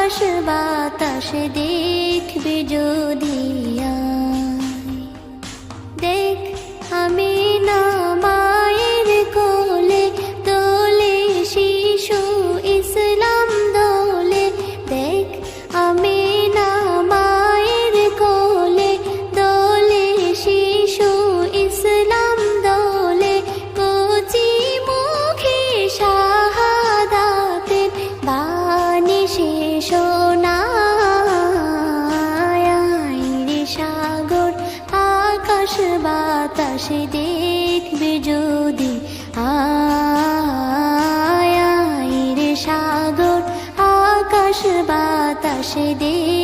আকাশ বাতাস দেখবি যদি আয়। দেখ আমি না মায়ের কোলে দোলে শিশু ইসলাম দোলে। দেখ আমি না মায়ের কোলে দোলে শিশু ইসলাম দোলে। কচি মুখে শাহাদাতের বাণী সে শোনায়। রে সাগর আকাশ বাতাস দেখবি যদি আয়। রে সাগর আকাশ বাতাস দেখ